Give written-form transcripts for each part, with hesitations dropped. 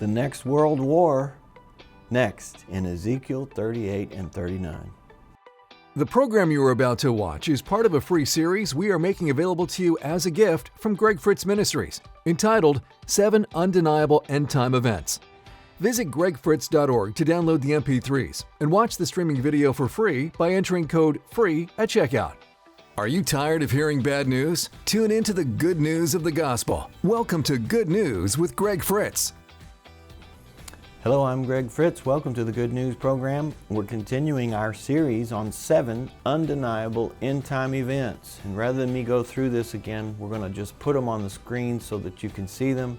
the next world war, next in Ezekiel 38 and 39. The program you are about to watch is part of a free series we are making available to you as a gift from Greg Fritz Ministries, entitled 7 Undeniable End Time Events. Visit gregfritz.org to download the MP3s and watch the streaming video for free by entering code FREE at checkout. Are you tired of hearing bad news? Tune into the good news of the gospel. Welcome to Good News with Greg Fritz. Hello, I'm Greg Fritz. Welcome to the Good News program. We're continuing our series on 7 undeniable end-time events. And rather than me go through this again, we're going to just put them on the screen so that you can see them.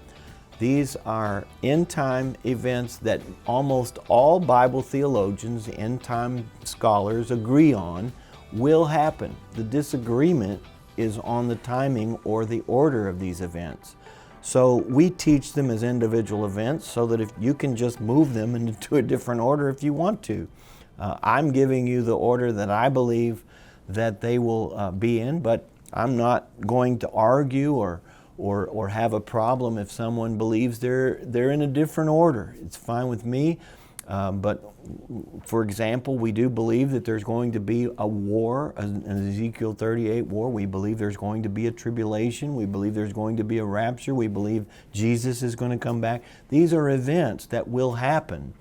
These are end-time events that almost all Bible theologians, end-time scholars agree on will happen. The disagreement is on the timing or the order of these events. So we teach them as individual events so that if you can just move them into a different order if you want to. I'm giving you the order that I believe that they will be in, but I'm not going to argue or have a problem if someone believes they're in a different order. It's fine with me. But for example, we do believe that there's going to be a war, an Ezekiel 38 war. We believe there's going to be a tribulation. We believe there's going to be a rapture. We believe Jesus is going to come back. These are events that will happen.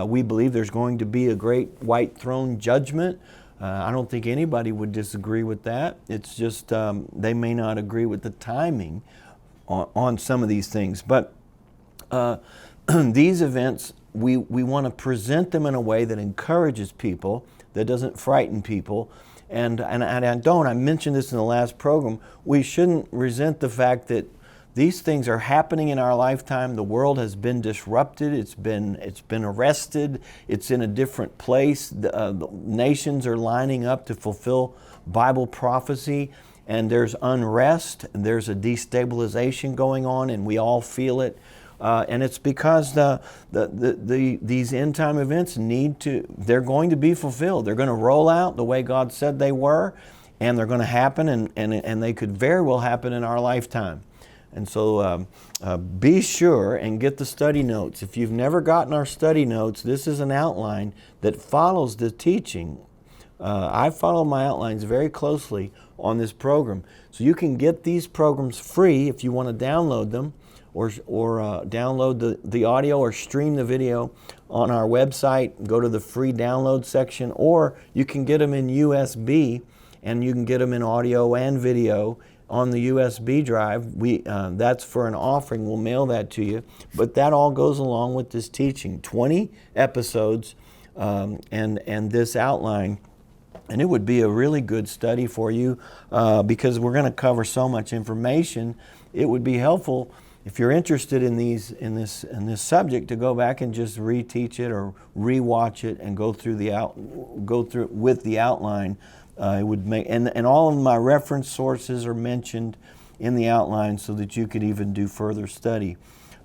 We believe there's going to be a great white throne judgment. I don't think anybody would disagree with that. It's just they may not agree with the timing on some of these things. But these events, we want to present them in a way that encourages people, that doesn't frighten people. And I mentioned this in the last program, we shouldn't resent the fact that these things are happening in our lifetime. The world has been disrupted, it's been arrested, it's in a different place. The nations are lining up to fulfill Bible prophecy, and there's unrest, and there's a destabilization going on, and we all feel it. And it's because these end time events they're going to be fulfilled. They're going to roll out the way God said they were, and they're going to happen, and they could very well happen in our lifetime. And so be sure and get the study notes. If you've never gotten our study notes, this is an outline that follows the teaching. I follow my outlines very closely on this program. So you can get these programs free if you want to download them, or download the audio or stream the video on our website. Go to the free download section, or you can get them in USB, and you can get them in audio and video on the USB drive. That's for an offering. We'll mail that to you. But that all goes along with this teaching. 20 episodes and this outline. And it would be a really good study for you because we're going to cover so much information. It would be helpful if you're interested in this subject to go back and just reteach it or rewatch it and go through it with the outline. It would make and all of my reference sources are mentioned in the outline so that you could even do further study.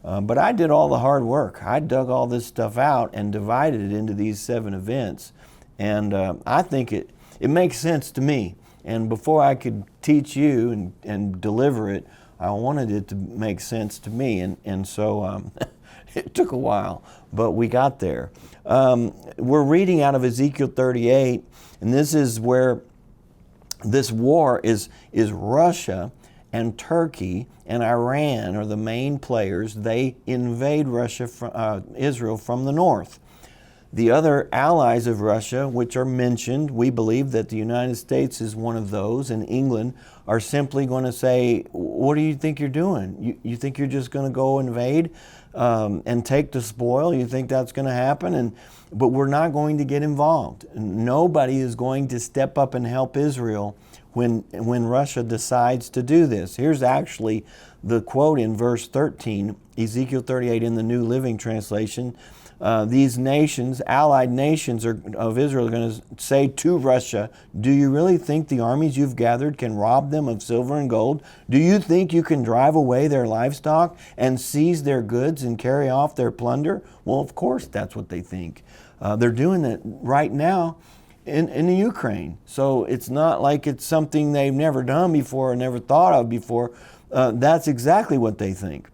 But I did all the hard work. I dug all this stuff out and divided it into these 7 events, and I think it makes sense to me. And before I could teach you and deliver it, I wanted it to make sense to me, and so it took a while, but we got there. We're reading out of Ezekiel 38, and this is where this war is Russia and Turkey and Iran are the main players. They invade Israel from the north. The other allies of Russia, which are mentioned, we believe that the United States is one of those, and England are simply going to say, what do you think you're doing? You think you're just going to go invade and take the spoil? You think that's going to happen? But we're not going to get involved. Nobody is going to step up and help Israel when Russia decides to do this. Here's actually the quote in verse 13, Ezekiel 38 in the New Living Translation. These nations, allied nations of Israel, are going to say to Russia, do you really think the armies you've gathered can rob them of silver and gold? Do you think you can drive away their livestock and seize their goods and carry off their plunder? Well, of course, that's what they think. They're doing that right now in the Ukraine. So it's not like it's something they've never done before or never thought of before. That's exactly what they think.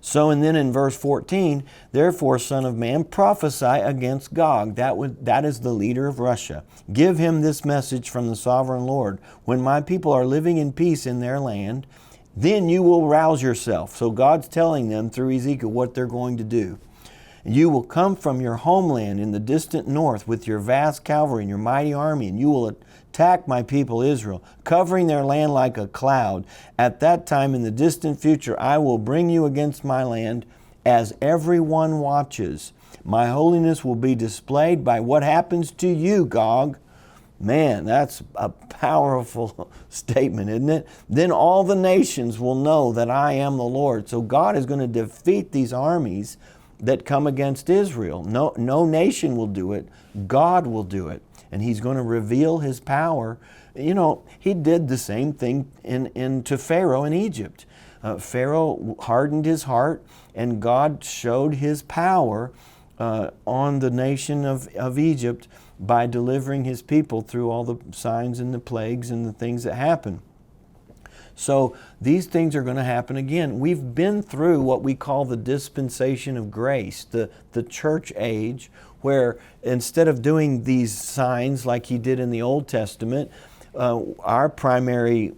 So, and then in verse 14, therefore, Son of Man, prophesy against Gog. That is the leader of Russia. Give him this message from the sovereign Lord. When my people are living in peace in their land, then you will rouse yourself. So God's telling them through Ezekiel what they're going to do. You will come from your homeland in the distant north with your vast cavalry and your mighty army, and you will attack my people Israel, covering their land like a cloud. At that time in the distant future, I will bring you against my land as everyone watches. My holiness will be displayed by what happens to you, Gog. Man, that's a powerful statement, isn't it? Then all the nations will know that I am the Lord. So God is going to defeat these armies that come against Israel. No nation will do it. God will do it. And He's going to reveal His power. You know, He did the same thing to Pharaoh in Egypt. Pharaoh hardened his heart, and God showed His power on the nation of Egypt by delivering His people through all the signs and the plagues and the things that happen. So these things are going to happen again. We've been through what we call the dispensation of grace, the church age, where instead of doing these signs like He did in the Old Testament, our primary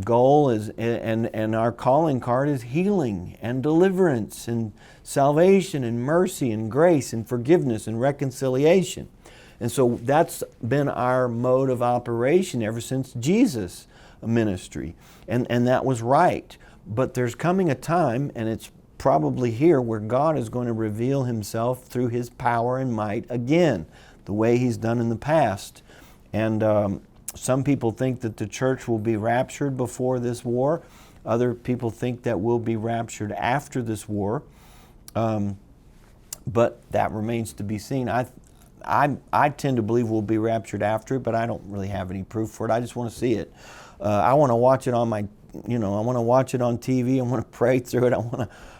goal is, and our calling card is healing and deliverance and salvation and mercy and grace and forgiveness and reconciliation. And so that's been our mode of operation ever since Jesus' ministry. And that was right. But there's coming a time, and it's probably here, where God is going to reveal Himself through His power and might again, the way He's done in the past. And some people think that the church will be raptured before this war. Other people think that we'll be raptured after this war. But that remains to be seen. I tend to believe we'll be raptured after it, but I don't really have any proof for it. I just want to see it. I want to watch it on I want to watch it on TV. I want to pray through it.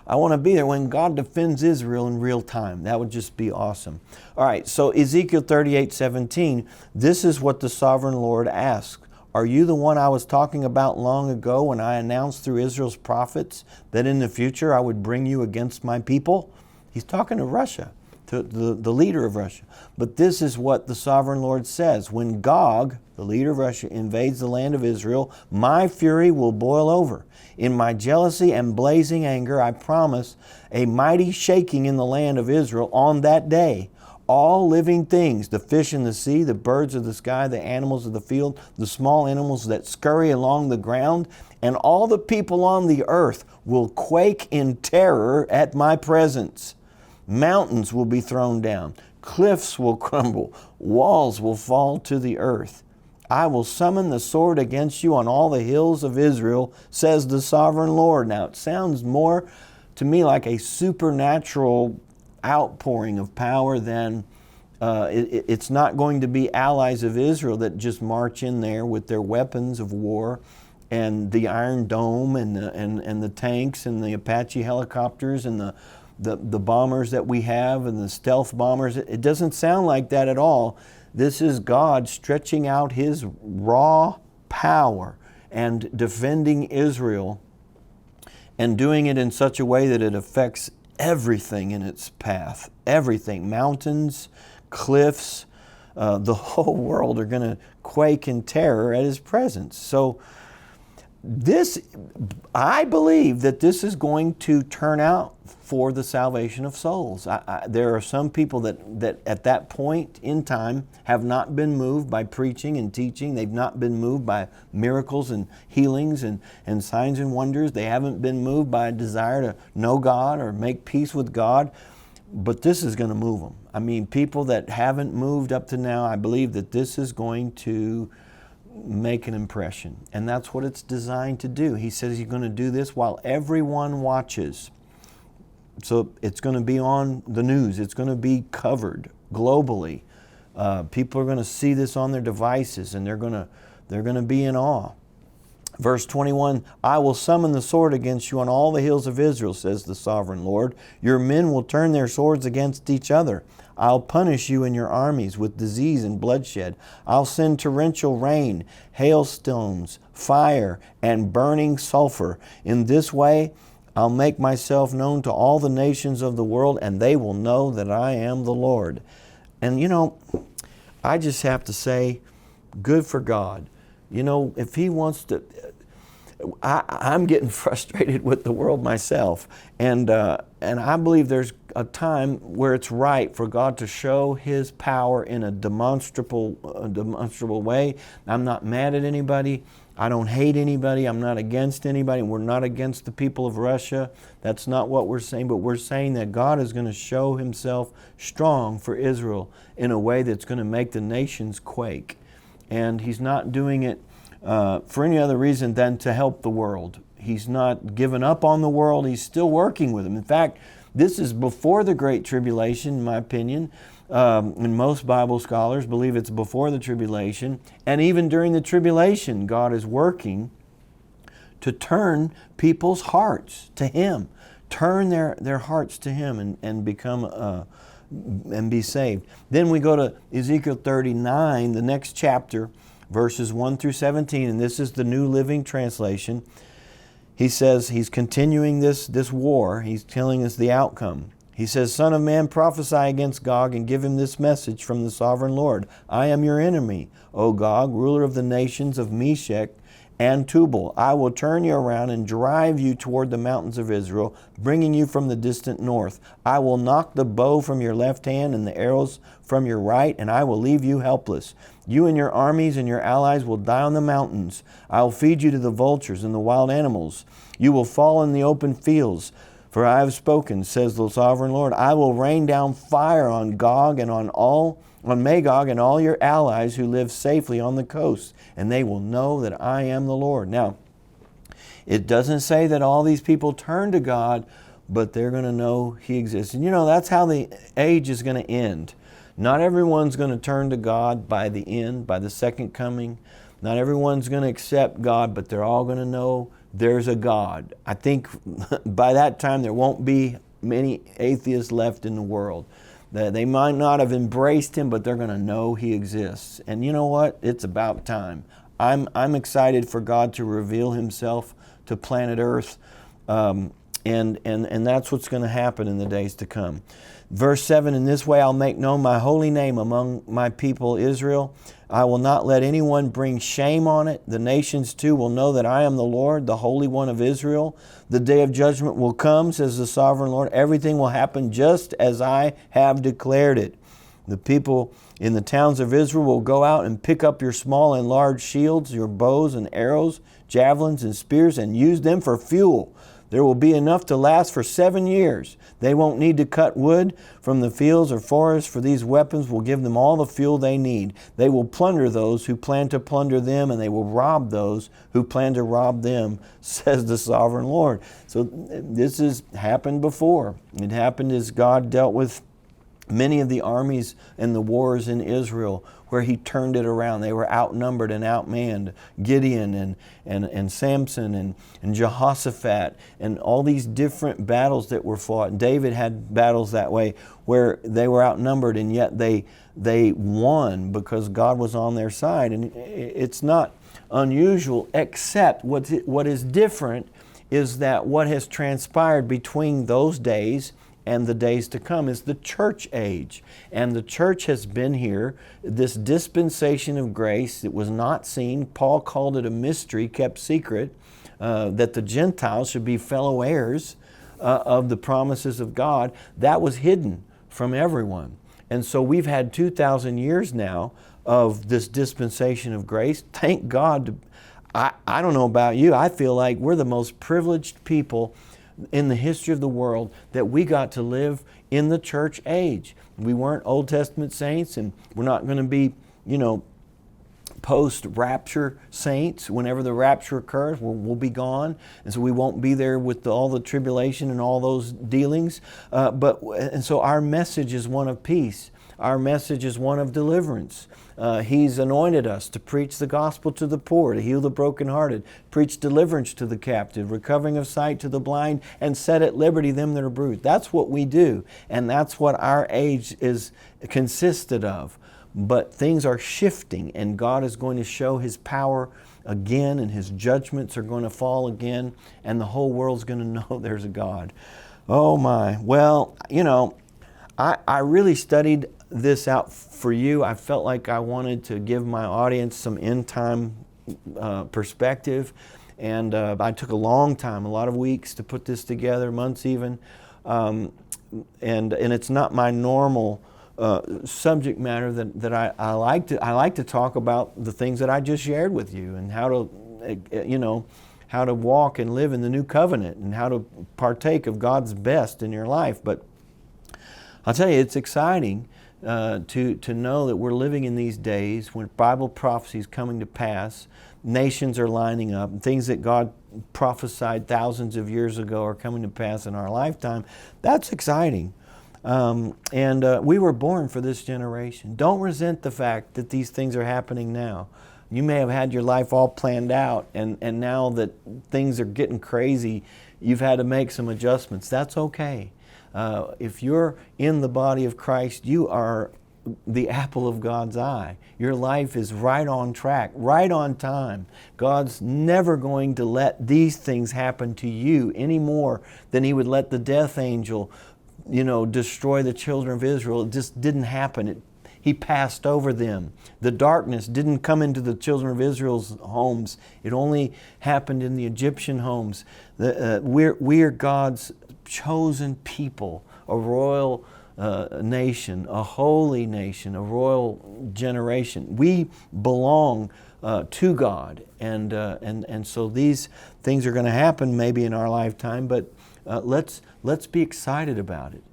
I want to be there when God defends Israel in real time. That would just be awesome. All right, so Ezekiel 38:17, this is what the sovereign Lord asks. Are you the one I was talking about long ago when I announced through Israel's prophets that in the future I would bring you against my people? He's talking to Russia, to the leader of Russia. But this is what the sovereign Lord says. When Gog, the leader of Russia, invades the land of Israel, my fury will boil over. In my jealousy and blazing anger, I promise a mighty shaking in the land of Israel on that day. All living things, the fish in the sea, the birds of the sky, the animals of the field, the small animals that scurry along the ground, and all the people on the earth will quake in terror at my presence. Mountains will be thrown down, cliffs will crumble, walls will fall to the earth. I will summon the sword against you on all the hills of Israel, says the sovereign Lord. Now it sounds more to me like a supernatural outpouring of power than it's not going to be allies of Israel that just march in there with their weapons of war and the Iron Dome and the tanks and the Apache helicopters and the bombers that we have and the stealth bombers. It doesn't sound like that at all. This is God stretching out His raw power and defending Israel and doing it in such a way that it affects everything in its path. Everything. Mountains, cliffs, the whole world are going to quake in terror at His presence. So I believe that this is going to turn out for the salvation of souls. There are some people that at that point in time have not been moved by preaching and teaching. They've not been moved by miracles and healings and signs and wonders. They haven't been moved by a desire to know God or make peace with God. But this is going to move them. I mean, people that haven't moved up to now, I believe that this is going to make an impression. And that's what it's designed to do. He says He's going to do this while everyone watches. So it's going to be on the news. It's going to be covered globally. People are going to see this on their devices, and they're going to be in awe. Verse 21, I will summon the sword against you on all the hills of Israel, says the sovereign Lord. Your men will turn their swords against each other. I'll punish you and your armies with disease and bloodshed. I'll send torrential rain, hailstones, fire, and burning sulfur. In this way, I'll make myself known to all the nations of the world, and they will know that I am the Lord. And I just have to say, good for God. If He wants to, I'm getting frustrated with the world myself, and I believe there's a time where it's right for God to show His power in a demonstrable way. I'm not mad at anybody. I don't hate anybody. I'm not against anybody. We're not against the people of Russia. That's not what we're saying, but we're saying that God is going to show Himself strong for Israel in a way that's going to make the nations quake. And He's not doing it for any other reason than to help the world. He's not given up on the world. He's still working with them. In fact, this is before the Great Tribulation, in my opinion. And most Bible scholars believe it's before the tribulation. And even during the tribulation, God is working to turn people's hearts to Him. Turn their hearts to Him and become and be saved. Then we go to Ezekiel 39, the next chapter, verses 1 through 17, and this is the New Living Translation. He says, he's continuing this war. He's telling us the outcome. He says, Son of man, prophesy against Gog and give him this message from the sovereign Lord. I am your enemy, O Gog, ruler of the nations of Meshech and Tubal. I will turn you around and drive you toward the mountains of Israel, bringing you from the distant north. I will knock the bow from your left hand and the arrows from your right, and I will leave you helpless. You and your armies and your allies will die on the mountains. I will feed you to the vultures and the wild animals. You will fall in the open fields. For I have spoken, says the sovereign Lord. I will rain down fire on Gog and on Magog and all your allies who live safely on the coast, and they will know that I am the Lord. Now, it doesn't say that all these people turn to God, but they're going to know He exists. And that's how the age is going to end. Not everyone's going to turn to God by the end, by the second coming. Not everyone's going to accept God, but they're all going to know there's a God. I think by that time there won't be many atheists left in the world. They might not have embraced Him, but they're going to know He exists. And you know what? It's about time. I'm excited for God to reveal Himself to planet Earth, and that's what's going to happen in the days to come. Verse 7, in this way I'll make known my holy name among my people Israel. I will not let anyone bring shame on it. The nations too will know that I am the Lord, the Holy One of Israel. The day of judgment will come, says the sovereign Lord. Everything will happen just as I have declared it. The people in the towns of Israel will go out and pick up your small and large shields, your bows and arrows, javelins and spears, and use them for fuel. There will be enough to last for 7 years. They won't need to cut wood from the fields or forests, for these weapons will give them all the fuel they need. They will plunder those who plan to plunder them, and they will rob those who plan to rob them, says the sovereign Lord. So this has happened before. It happened as God dealt with many of the armies and the wars in Israel, where He turned it around. They were outnumbered and outmanned. Gideon and Samson and Jehoshaphat and all these different battles that were fought. David had battles that way where they were outnumbered, and yet they won because God was on their side. And it's not unusual, except what is different is that what has transpired between those days and the days to come is the church age. And the church has been here, this dispensation of grace that was not seen. Paul called it a mystery, kept secret, that the Gentiles should be fellow heirs of the promises of God. That was hidden from everyone. And so we've had 2,000 years now of this dispensation of grace. Thank God. I don't know about you, I feel like we're the most privileged people in the history of the world that we got to live in the church age. We weren't Old Testament saints, and we're not going to be, post-rapture saints. Whenever the rapture occurs, we'll be gone, and so we won't be there with all the tribulation and all those dealings. And so our message is one of peace. Our message is one of deliverance. He's anointed us to preach the gospel to the poor, to heal the brokenhearted, preach deliverance to the captive, recovering of sight to the blind, and set at liberty them that are bruised. That's what we do, and that's what our age is consisted of. But things are shifting, and God is going to show His power again, and His judgments are going to fall again, and the whole world's going to know there's a God. Oh my. Well, I really studied this out for you. I felt like I wanted to give my audience some end time perspective. And I took a long time, a lot of weeks to put this together, months even. And it's not my normal subject matter that I like to talk about the things that I just shared with you, and how to walk and live in the new covenant, and how to partake of God's best in your life. But I'll tell you, it's exciting to know that we're living in these days when Bible prophecy is coming to pass. Nations are lining up. Things that God prophesied thousands of years ago are coming to pass in our lifetime. That's exciting. We were born for this generation. Don't resent the fact that these things are happening now. You may have had your life all planned out, and now that things are getting crazy, you've had to make some adjustments. That's okay. If you're in the body of Christ, you are the apple of God's eye. Your life is right on track, right on time. God's never going to let these things happen to you any more than He would let the death angel, destroy the children of Israel. It just didn't happen. He passed over them. The darkness didn't come into the children of Israel's homes. It only happened in the Egyptian homes. We are God's chosen people, a royal nation, a holy nation, a royal generation. We belong to God, and so these things are going to happen maybe in our lifetime. But let's be excited about it.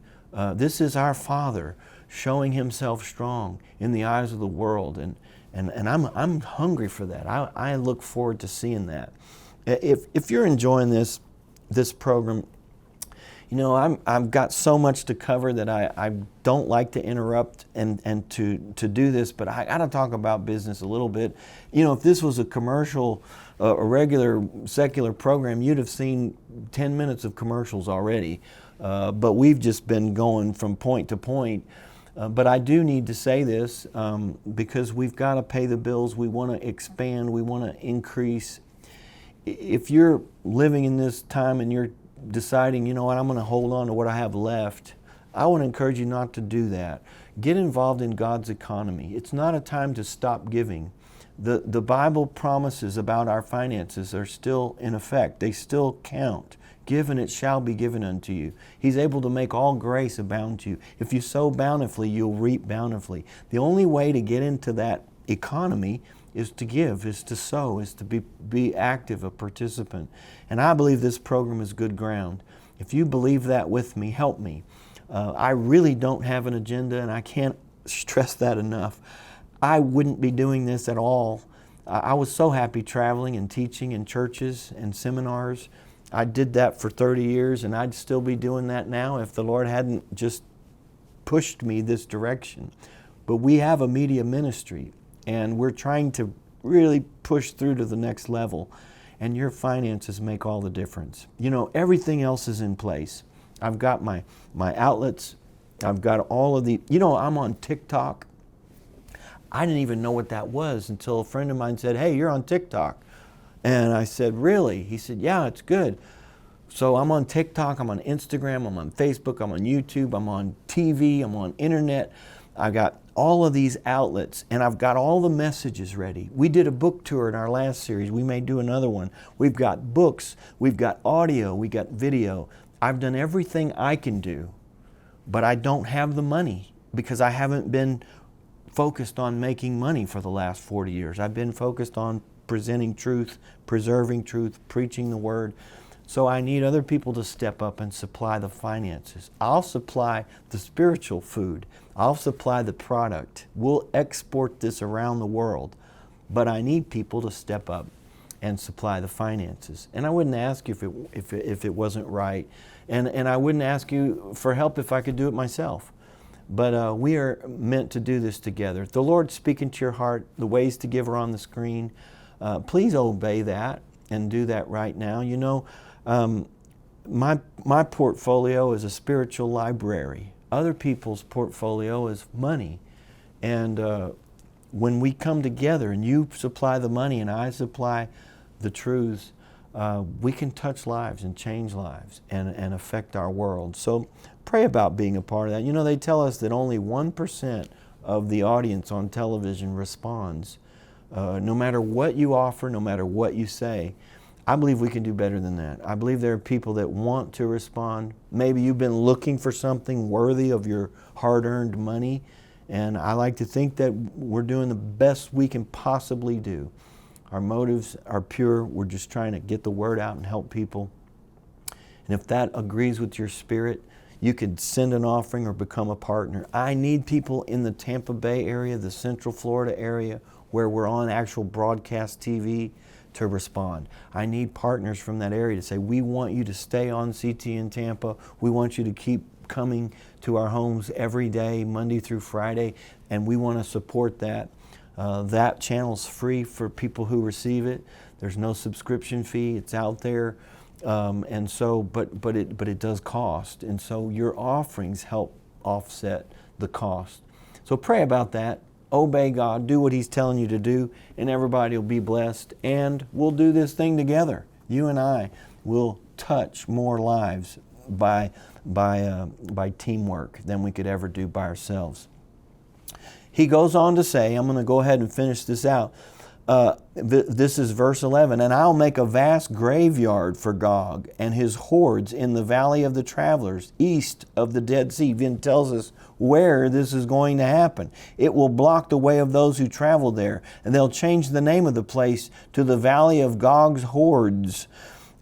This is our Father showing Himself strong in the eyes of the world, and I'm hungry for that. I look forward to seeing that. If you're enjoying this program, I've got so much to cover that I don't like to interrupt and to do this, but I got to talk about business a little bit. If this was a commercial, a regular secular program, you'd have seen 10 minutes of commercials already. But we've just been going from point to point. But I do need to say this because we've got to pay the bills. We want to expand. We want to increase. If you're living in this time and you're deciding, I'm going to hold on to what I have left, I want to encourage you not to do that. Get involved in God's economy. It's not a time to stop giving. The Bible promises about our finances are still in effect. They still count. Give and it shall be given unto you. He's able to make all grace abound to you. If you sow bountifully, you'll reap bountifully. The only way to get into that economy is to give, is to sow, is to be active, a participant. And I believe this program is good ground. If you believe that with me, help me. I really don't have an agenda, and I can't stress that enough. I wouldn't be doing this at all. I was so happy traveling and teaching in churches and seminars. I did that for 30 years, and I'd still be doing that now if the Lord hadn't just pushed me this direction. But we have a media ministry, and we're trying to really push through to the next level. And your finances make all the difference. Everything else is in place. I've got my outlets. I've got all of the, I'm on TikTok. I didn't even know what that was until a friend of mine said, "Hey, you're on TikTok." And I said, "Really?" He said, "Yeah, it's good." So I'm on TikTok, I'm on Instagram, I'm on Facebook, I'm on YouTube, I'm on TV, I'm on internet. I got all of these outlets, and I've got all the messages ready. We did a book tour in our last series. We may do another one. We've got books, we've got audio, we got video. I've done everything I can do, but I don't have the money because I haven't been focused on making money for the last 40 years. I've been focused on presenting truth, preserving truth, preaching the Word. So I need other people to step up and supply the finances. I'll supply the spiritual food. I'll supply the product. We'll export this around the world. But I need people to step up and supply the finances. And I wouldn't ask you if it wasn't right. And I wouldn't ask you for help if I could do it myself. But we are meant to do this together. If the Lord's speaking to your heart, the ways to give are on the screen. Please obey that and do that right now. My portfolio is a spiritual library. Other people's portfolio is money. And when we come together and you supply the money and I supply the truths, we can touch lives and change lives and affect our world. So pray about being a part of that. You know, they tell us that only 1% of the audience on television responds. No matter what you offer, no matter what you say, I believe we can do better than that. I believe there are people that want to respond. Maybe you've been looking for something worthy of your hard-earned money, and I like to think that we're doing the best we can possibly do. Our motives are pure. We're just trying to get the word out and help people. And if that agrees with your spirit, you could send an offering or become a partner. I need people in the Tampa Bay area, the Central Florida area, where we're on actual broadcast TV, to respond. I need partners from that area to say, we want you to stay on CT in Tampa. We want you to keep coming to our homes every day, Monday through Friday, and we want to support that. That channel's free for people who receive it. There's no subscription fee. It's out there. And so, but it does cost. And so your offerings help offset the cost. So pray about that. Obey God, do what He's telling you to do, and everybody will be blessed. And we'll do this thing together. You and I will touch more lives by teamwork than we could ever do by ourselves. He goes on to say, I'm going to go ahead and finish this out. This is verse 11. And I'll make a vast graveyard for Gog and his hordes in the valley of the travelers, east of the Dead Sea. It tells us where this is going to happen. It will block the way of those who travel there, and they'll change the name of the place to the valley of Gog's hordes.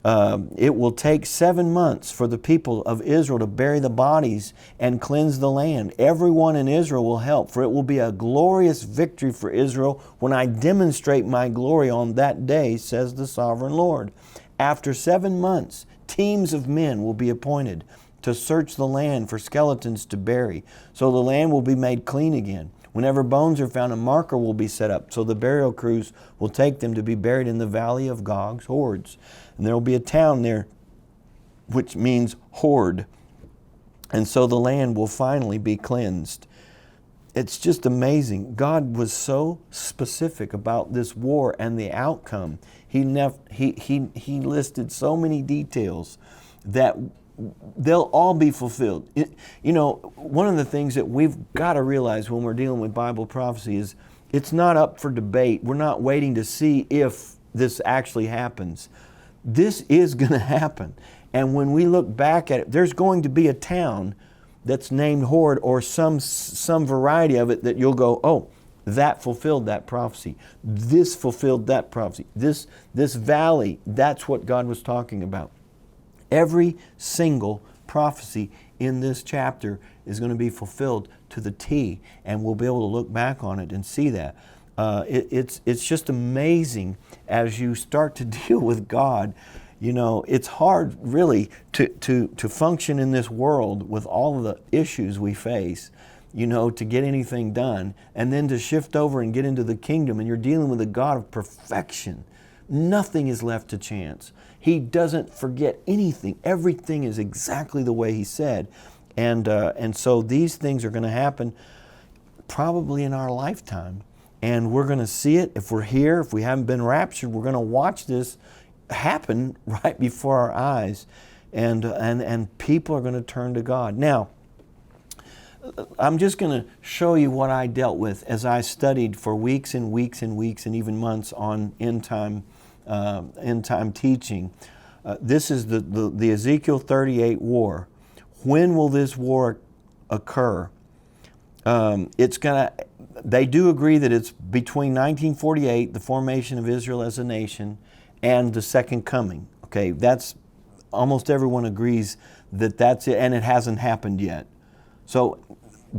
It will take 7 months for the people of Israel to bury the bodies and cleanse the land. Everyone in Israel will help, for it will be a glorious victory for Israel when I demonstrate my glory on that day, says the sovereign Lord. After 7 months, teams of men will be appointed to search the land for skeletons to bury, so the land will be made clean again. Whenever bones are found, a marker will be set up, so the burial crews will take them to be buried in the valley of Gog's hordes. And there will be a town there, which means horde. And so the land will finally be cleansed. It's just amazing. God was so specific about this war and the outcome. He listed so many details that they'll all be fulfilled. You know, one of the things that we've got to realize when we're dealing with Bible prophecy is it's not up for debate. We're not waiting to see if this actually happens. This is going to happen. And when we look back at it, there's going to be a town that's named Horde or some variety of it that you'll go, oh, that fulfilled that prophecy. This fulfilled that prophecy. This valley, that's what God was talking about. Every single prophecy in this chapter is going to be fulfilled to the T, and we'll be able to look back on it and see that. It's just amazing as you start to deal with God. You know, it's hard really to function in this world with all of the issues we face, you know, to get anything done, and then to shift over and get into the kingdom, and you're dealing with a God of perfection. Nothing is left to chance. He doesn't forget anything. Everything is exactly the way He said. And so these things are going to happen probably in our lifetime. And we're going to see it if we're here. If we haven't been raptured, we're going to watch this happen right before our eyes. And people are going to turn to God. Now, I'm just going to show you what I dealt with as I studied for weeks and weeks and weeks and even months on end time teaching. This is the Ezekiel 38 war. When will this war occur? They do agree that it's between 1948, the formation of Israel as a nation, and the second coming. Okay, that's almost everyone agrees that that's it, and it hasn't happened yet. So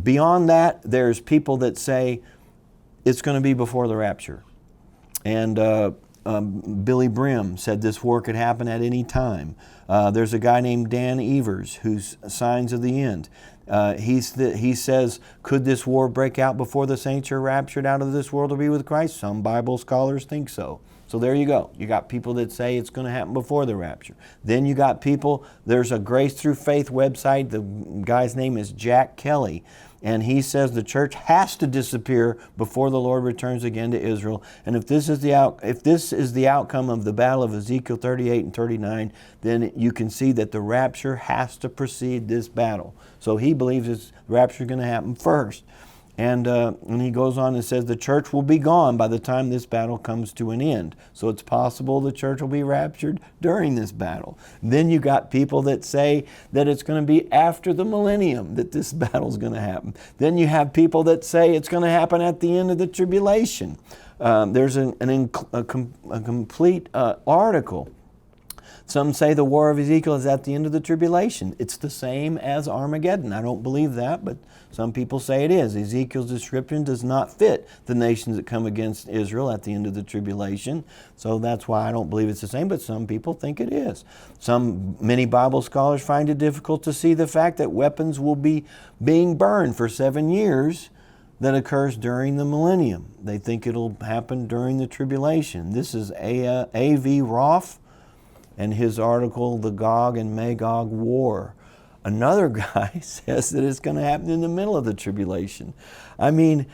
beyond that, there's people that say it's going to be before the rapture. And Billy Brim said this war could happen at any time. There's a guy named Dan Evers who's Signs of the End. He says, could this war break out before the saints are raptured out of this world to be with Christ? Some Bible scholars think so. So there you go. You got people that say it's going to happen before the rapture. Then you got people, there's a Grace Through Faith website. The guy's name is Jack Kelly. And he says the church has to disappear before the Lord returns again to Israel. And if this is the outcome of the battle of Ezekiel 38 and 39, then you can see that the rapture has to precede this battle. So he believes the rapture is going to happen first. And he goes on and says the church will be gone by the time this battle comes to an end. So it's possible the church will be raptured during this battle. Then you got people that say that it's going to be after the millennium that this battle is going to happen. Then you have people that say it's going to happen at the end of the tribulation. There's a complete article. Some say the war of Ezekiel is at the end of the tribulation. It's the same as Armageddon. I don't believe that, but some people say it is. Ezekiel's description does not fit the nations that come against Israel at the end of the tribulation. So that's why I don't believe it's the same, but some people think it is. Many Bible scholars find it difficult to see the fact that weapons will be being burned for 7 years that occurs during the millennium. They think it'll happen during the tribulation. This is A.V. Roth and his article, The Gog and Magog War. Another guy says that it's going to happen in the middle of the tribulation. I mean,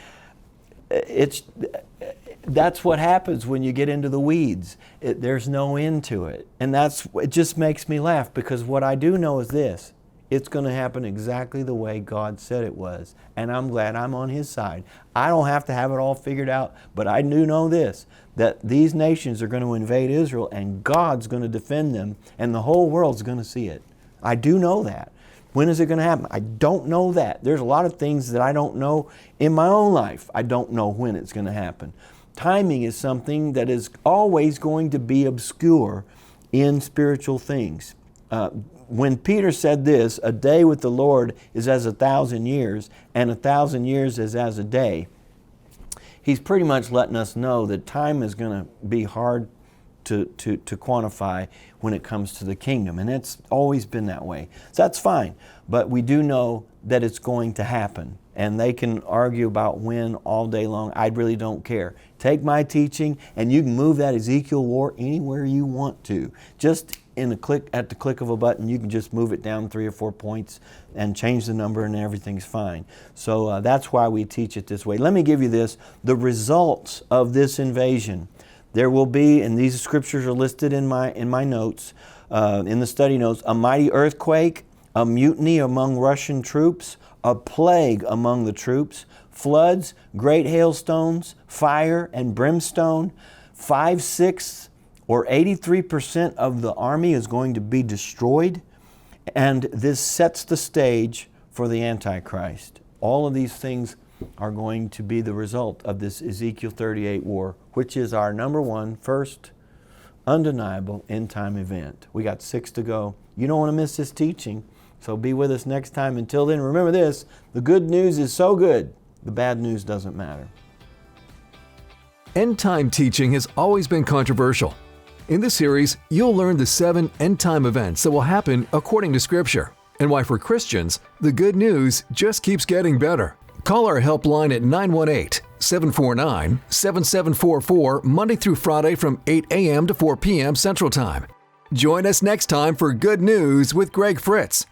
that's what happens when you get into the weeds. There's no end to it. And it just makes me laugh, because what I do know is this: it's going to happen exactly the way God said it was. And I'm glad I'm on His side. I don't have to have it all figured out, but I do know this, that these nations are going to invade Israel and God's going to defend them and the whole world's going to see it. I do know that. When is it going to happen? I don't know that. There's a lot of things that I don't know in my own life. I don't know when it's going to happen. Timing is something that is always going to be obscure in spiritual things. When Peter said this, a day with the Lord is as 1,000 years, and 1,000 years is as a day, he's pretty much letting us know that time is going to be hard to quantify when it comes to the kingdom. And it's always been that way. So that's fine. But we do know that it's going to happen. And they can argue about when all day long. I really don't care. Take my teaching and you can move that Ezekiel war anywhere you want to. Just at the click of a button, you can just move it down 3 or 4 points and change the number and everything's fine. So that's why we teach it this way. Let me give you the results of this invasion. There will be, and these scriptures are listed in my notes, in the study notes, a mighty earthquake, a mutiny among Russian troops, a plague among the troops, floods, great hailstones, fire and brimstone. 5/6 or 83% of the army is going to be destroyed, and this sets the stage for the Antichrist. All of these things are going to be the result of this Ezekiel 38 war, which is our number one, first, undeniable end-time event. We got 6 to go. You don't want to miss this teaching, so be with us next time. Until then, remember this: the good news is so good, the bad news doesn't matter. End-time teaching has always been controversial. In this series, you'll learn the 7 end-time events that will happen according to Scripture, and why for Christians, the good news just keeps getting better. Call our helpline at 918-749-7744 Monday through Friday from 8 a.m. to 4 p.m. Central Time. Join us next time for Good News with Greg Fritz.